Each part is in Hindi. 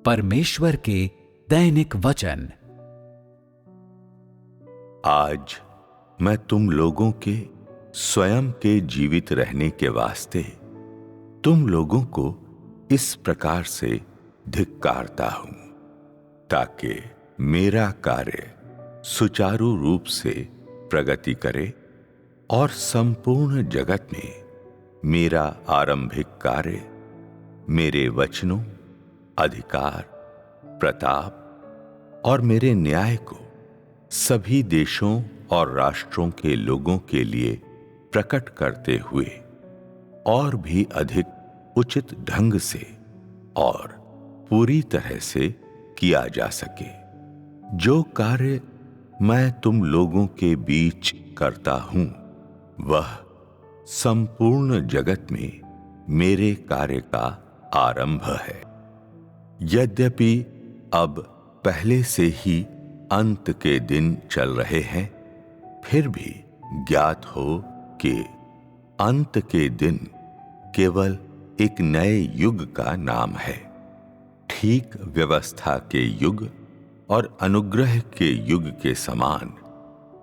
परमेश्वर के दैनिक वचन। आज मैं तुम लोगों के स्वयं के जीवित रहने के वास्ते तुम लोगों को इस प्रकार से धिक्कारता हूं, ताकि मेरा कार्य सुचारू रूप से प्रगति करे और संपूर्ण जगत में मेरा आरंभिक कार्य मेरे वचनों, अधिकार, प्रताप और मेरे न्याय को सभी देशों और राष्ट्रों के लोगों के लिए प्रकट करते हुए और भी अधिक उचित ढंग से और पूरी तरह से किया जा सके। जो कार्य मैं तुम लोगों के बीच करता हूं, वह संपूर्ण जगत में मेरे कार्य का आरंभ है। यद्यपि अब पहले से ही अंत के दिन चल रहे हैं, फिर भी ज्ञात हो कि अंत के दिन केवल एक नए युग का नाम है। ठीक व्यवस्था के युग और अनुग्रह के युग के समान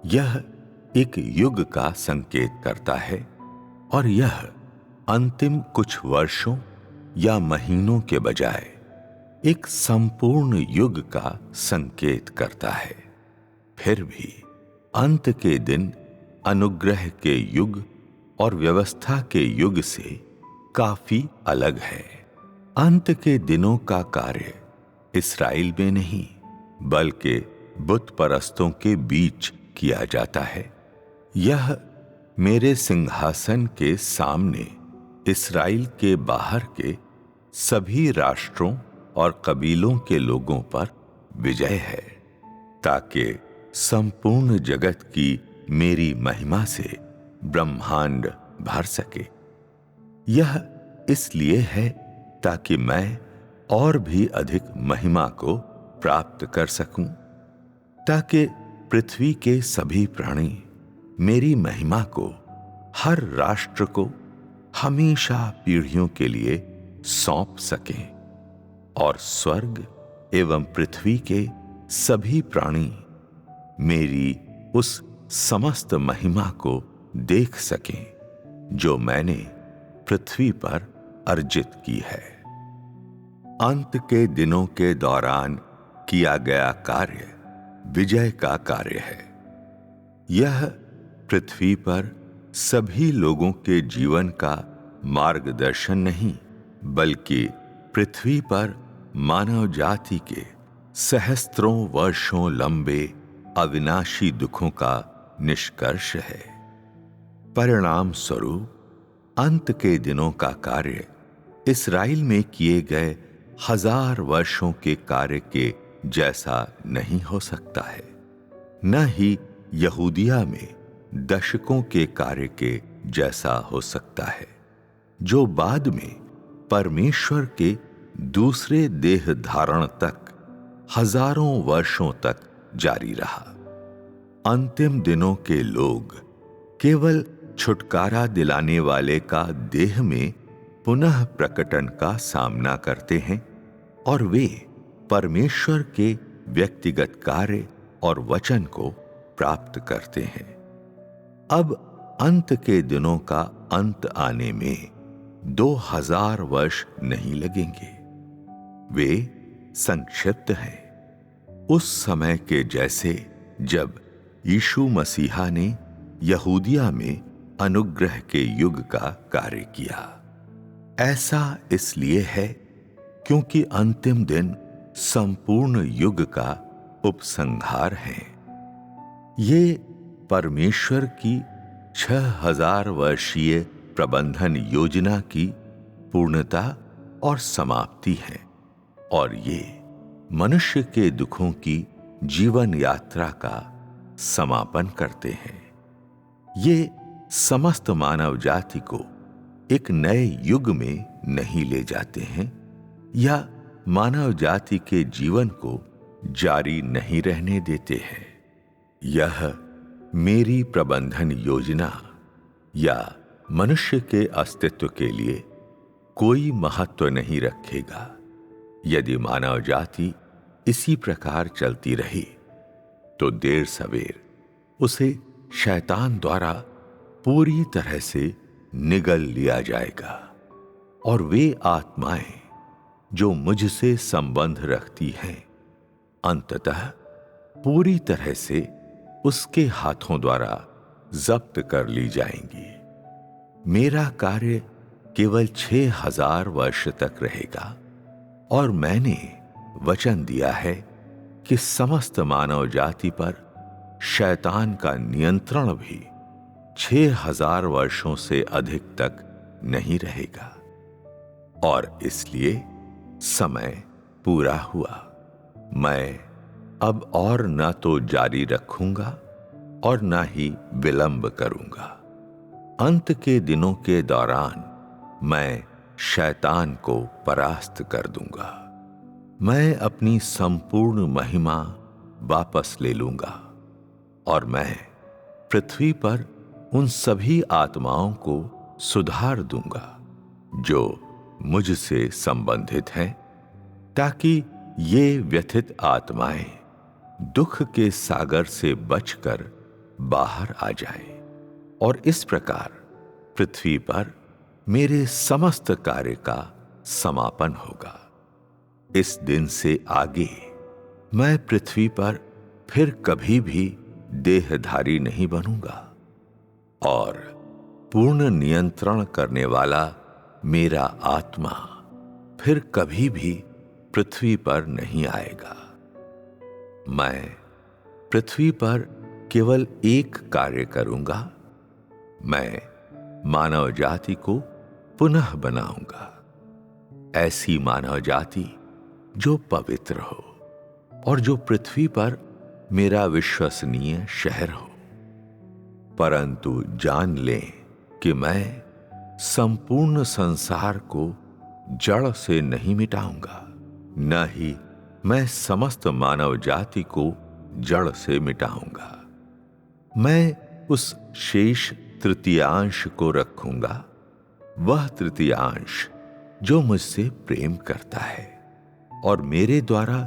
यह एक युग का संकेत करता है, और यह अंतिम कुछ वर्षों या महीनों के बजाय एक संपूर्ण युग का संकेत करता है। फिर भी अंत के दिन अनुग्रह के युग और व्यवस्था के युग से काफी अलग है। अंत के दिनों का कार्य इस्राएल में नहीं, बल्कि बुत परस्तों के बीच किया जाता है। यह मेरे सिंहासन के सामने इस्राएल के बाहर के सभी राष्ट्रों और कबीलों के लोगों पर विजय है, ताकि संपूर्ण जगत की मेरी महिमा से ब्रह्मांड भर सके। यह इसलिए है ताकि मैं और भी अधिक महिमा को प्राप्त कर सकूं, ताकि पृथ्वी के सभी प्राणी मेरी महिमा को हर राष्ट्र को हमेशा पीढ़ियों के लिए सौंप सकें, और स्वर्ग एवं पृथ्वी के सभी प्राणी मेरी उस समस्त महिमा को देख सकें जो मैंने पृथ्वी पर अर्जित की है। अंत के दिनों के दौरान किया गया कार्य विजय का कार्य है। यह पृथ्वी पर सभी लोगों के जीवन का मार्गदर्शन नहीं, बल्कि पृथ्वी पर मानव जाति के सहस्त्रों वर्षों लंबे अविनाशी दुखों का निष्कर्ष है। परिणाम स्वरूप अंत के दिनों का कार्य इस्राएल में किए गए 1000 वर्षों के कार्य के जैसा नहीं हो सकता है, न ही यहूदिया में दशकों के कार्य के जैसा हो सकता है, जो बाद में परमेश्वर के दूसरे देह धारण तक हजारों वर्षों तक जारी रहा। अंतिम दिनों के लोग केवल छुटकारा दिलाने वाले का देह में पुनः प्रकटन का सामना करते हैं, और वे परमेश्वर के व्यक्तिगत कार्य और वचन को प्राप्त करते हैं। अब अंत के दिनों का अंत आने में 2000 वर्ष नहीं लगेंगे। वे संक्षिप्त हैं, उस समय के जैसे जब यीशु मसीहा ने यहूदिया में अनुग्रह के युग का कार्य किया। ऐसा इसलिए है क्योंकि अंतिम दिन संपूर्ण युग का उपसंहार है। ये परमेश्वर की 6000 वर्षीय प्रबंधन योजना की पूर्णता और समाप्ति है, और ये मनुष्य के दुखों की जीवन यात्रा का समापन करते हैं। ये समस्त मानव जाति को एक नए युग में नहीं ले जाते हैं, या मानव जाति के जीवन को जारी नहीं रहने देते हैं। यह मेरी प्रबंधन योजना या मनुष्य के अस्तित्व के लिए कोई महत्व नहीं रखेगा, यदि मानव जाति इसी प्रकार चलती रही तो देर सवेर उसे शैतान द्वारा पूरी तरह से निगल लिया जाएगा और वे आत्माएं जो मुझसे संबंध रखती हैं अंततः पूरी तरह से उसके हाथों द्वारा जब्त कर ली जाएंगी। मेरा कार्य केवल 6000 वर्ष तक रहेगा और मैंने वचन दिया है कि समस्त मानव जाति पर शैतान का नियंत्रण भी 6000 वर्षों से अधिक तक नहीं रहेगा। और इसलिए समय पूरा हुआ। मैं अब और न तो जारी रखूंगा और न ही विलंब करूंगा। अंत के दिनों के दौरान मैं शैतान को परास्त कर दूंगा। मैं अपनी संपूर्ण महिमा वापस ले लूंगा और मैं पृथ्वी पर उन सभी आत्माओं को सुधार दूंगा जो मुझसे संबंधित हैं, ताकि ये व्यथित आत्माएं दुख के सागर से बचकर बाहर आ जाए और इस प्रकार पृथ्वी पर मेरे समस्त कार्य का समापन होगा। इस दिन से आगे मैं पृथ्वी पर फिर कभी भी देहधारी नहीं बनूंगा और पूर्ण नियंत्रण करने वाला मेरा आत्मा फिर कभी भी पृथ्वी पर नहीं आएगा। मैं पृथ्वी पर केवल एक कार्य करूंगा। मैं मानव जाति को पुनः बनाऊंगा, ऐसी मानव जाति जो पवित्र हो और जो पृथ्वी पर मेरा विश्वसनीय शहर हो। परंतु जान लें कि मैं संपूर्ण संसार को जड़ से नहीं मिटाऊंगा, न ही मैं समस्त मानव जाति को जड़ से मिटाऊंगा। मैं उस शेष तृतीयांश को रखूंगा, वह तृतीयांश जो मुझसे प्रेम करता है और मेरे द्वारा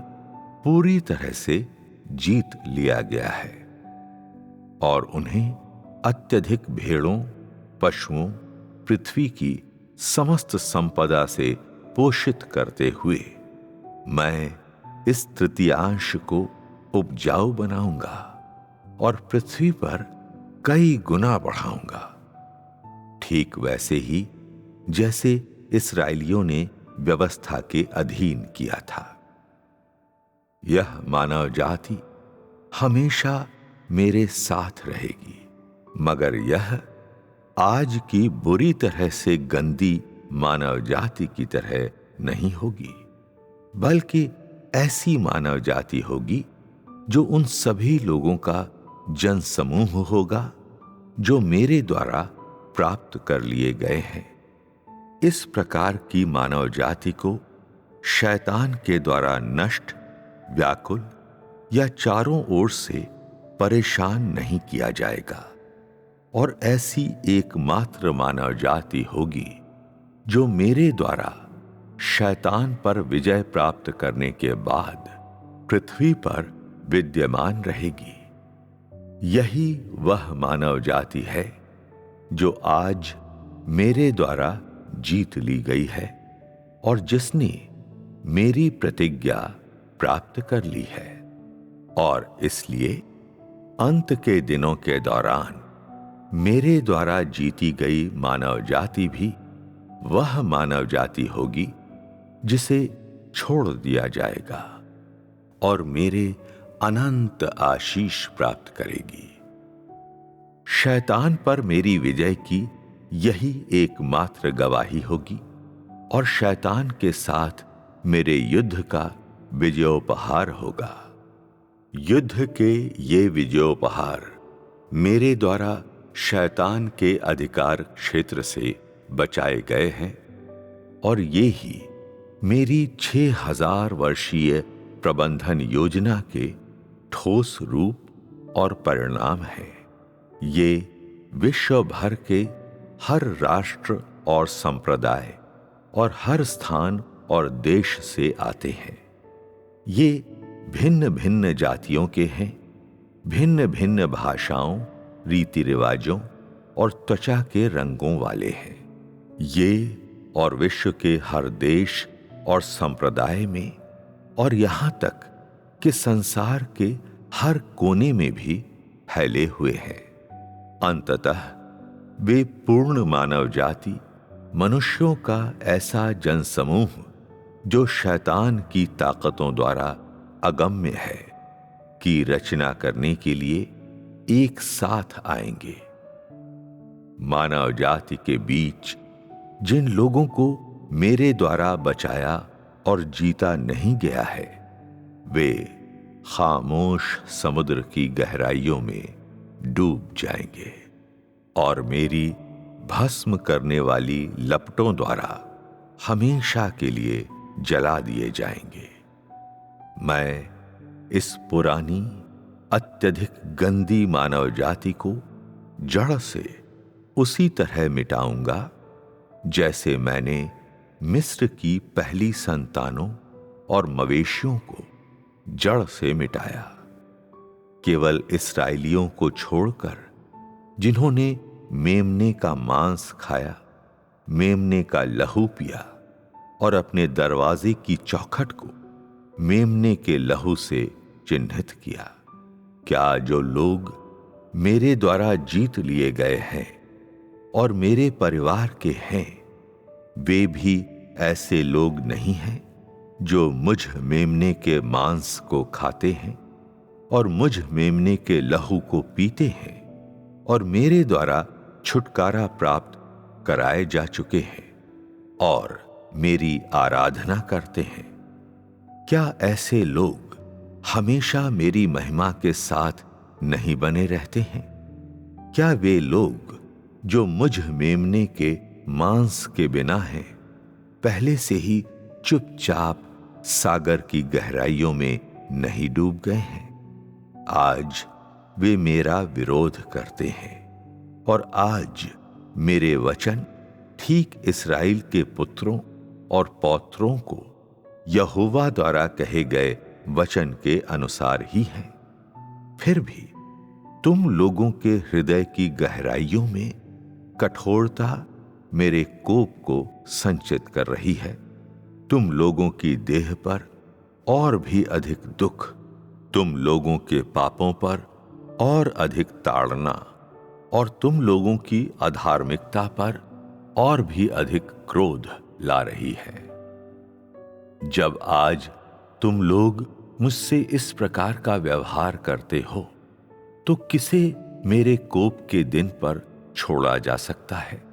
पूरी तरह से जीत लिया गया है, और उन्हें अत्यधिक भेड़ों, पशुओं, पृथ्वी की समस्त संपदा से पोषित करते हुए मैं इस तृतीयांश को उपजाऊ बनाऊंगा और पृथ्वी पर कई गुना बढ़ाऊंगा, ठीक वैसे ही जैसे इस्राएलियों ने व्यवस्था के अधीन किया था। यह मानव जाति हमेशा मेरे साथ रहेगी, मगर यह आज की बुरी तरह से गंदी मानव जाति की तरह नहीं होगी, बल्कि ऐसी मानव जाति होगी जो उन सभी लोगों का जनसमूह होगा जो मेरे द्वारा प्राप्त कर लिए गए हैं। इस प्रकार की मानव जाति को शैतान के द्वारा नष्ट, व्याकुल या चारों ओर से परेशान नहीं किया जाएगा, और ऐसी एकमात्र मानव जाति होगी जो मेरे द्वारा शैतान पर विजय प्राप्त करने के बाद पृथ्वी पर विद्यमान रहेगी। यही वह मानव जाति है जो आज मेरे द्वारा जीत ली गई है और जिसने मेरी प्रतिज्ञा प्राप्त कर ली है, और इसलिए अंत के दिनों के दौरान मेरे द्वारा जीती गई मानव जाति भी वह मानव जाति होगी जिसे छोड़ दिया जाएगा और मेरे अनंत आशीष प्राप्त करेगी। शैतान पर मेरी विजय की यही एकमात्र गवाही होगी और शैतान के साथ मेरे युद्ध का विजयोपहार होगा। युद्ध के ये विजयोपहार मेरे द्वारा शैतान के अधिकार क्षेत्र से बचाए गए हैं, और ये ही मेरी 6000 वर्षीय प्रबंधन योजना के ठोस रूप और परिणाम है। ये विश्व भर के हर राष्ट्र और संप्रदाय और हर स्थान और देश से आते हैं। ये भिन्न भिन्न जातियों के हैं, भिन्न भिन्न भाषाओं, रीति रिवाजों और त्वचा के रंगों वाले हैं। ये और विश्व के हर देश और संप्रदाय में और यहां तक कि संसार के हर कोने में भी फैले हुए हैं। अंततः वे पूर्ण मानव जाति, मनुष्यों का ऐसा जनसमूह जो शैतान की ताकतों द्वारा अगम्य है, की रचना करने के लिए एक साथ आएंगे। मानव जाति के बीच जिन लोगों को मेरे द्वारा बचाया और जीता नहीं गया है, वे खामोश समुद्र की गहराइयों में डूब जाएंगे और मेरी भस्म करने वाली लपटों द्वारा हमेशा के लिए जला दिए जाएंगे। मैं इस पुरानी अत्यधिक गंदी मानव जाति को जड़ से उसी तरह मिटाऊंगा जैसे मैंने मिस्र की पहली संतानों और मवेशियों को जड़ से मिटाया। केवल इस्राएलियों को छोड़कर, जिन्होंने मेमने का मांस खाया, मेमने का लहू पिया और अपने दरवाजे की चौखट को मेमने के लहू से चिन्हित किया। क्या जो लोग मेरे द्वारा जीत लिए गए हैं और मेरे परिवार के हैं, वे भी ऐसे लोग नहीं हैं जो मुझ मेमने के मांस को खाते हैं और मुझ मेमने के लहू को पीते हैं और मेरे द्वारा छुटकारा प्राप्त कराए जा चुके हैं और मेरी आराधना करते हैं? क्या ऐसे लोग हमेशा मेरी महिमा के साथ नहीं बने रहते हैं? क्या वे लोग जो मुझ मेमने के मांस के बिना हैं, पहले से ही चुपचाप सागर की गहराइयों में नहीं डूब गए हैं? आज वे मेरा विरोध करते हैं और आज मेरे वचन ठीक इस्राएल के पुत्रों और पौत्रों को यहोवा द्वारा कहे गए वचन के अनुसार ही हैं। फिर भी तुम लोगों के हृदय की गहराइयों में कठोरता मेरे कोप को संचित कर रही है। तुम लोगों की देह पर और भी अधिक दुख, तुम लोगों के पापों पर और अधिक ताड़ना और तुम लोगों की अधार्मिकता पर और भी अधिक क्रोध ला रही है। जब आज तुम लोग मुझसे इस प्रकार का व्यवहार करते हो, तो किसे मेरे कोप के दिन पर छोड़ा जा सकता है?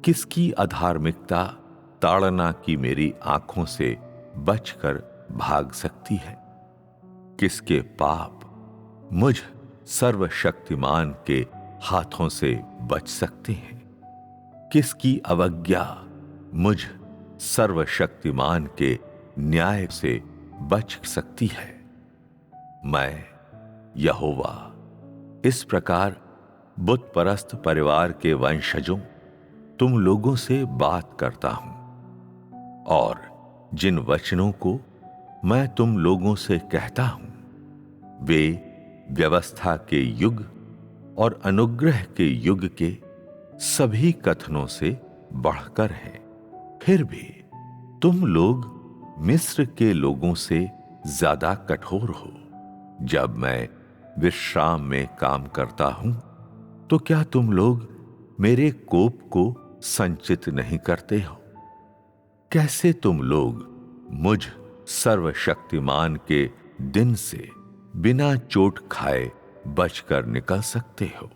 किसकी अधार्मिकता ताड़ना की मेरी आंखों से बचकर भाग सकती है? किसके पाप मुझ सर्वशक्तिमान के हाथों से बच सकते हैं? किसकी अवज्ञा मुझ सर्वशक्तिमान के न्याय से बच सकती है? मैं यहोवा इस प्रकार बुत परस्त परिवार के वंशजों तुम लोगों से बात करता हूं, और जिन वचनों को मैं तुम लोगों से कहता हूं, वे व्यवस्था के युग और अनुग्रह के युग के सभी कथनों से बढ़कर हैं। फिर भी तुम लोग मिस्र के लोगों से ज्यादा कठोर हो। जब मैं विश्राम में काम करता हूं, तो क्या तुम लोग मेरे कोप को संचित नहीं करते हो? कैसे तुम लोग मुझ सर्वशक्तिमान के दिन से बिना चोट खाए बचकर निकल सकते हो?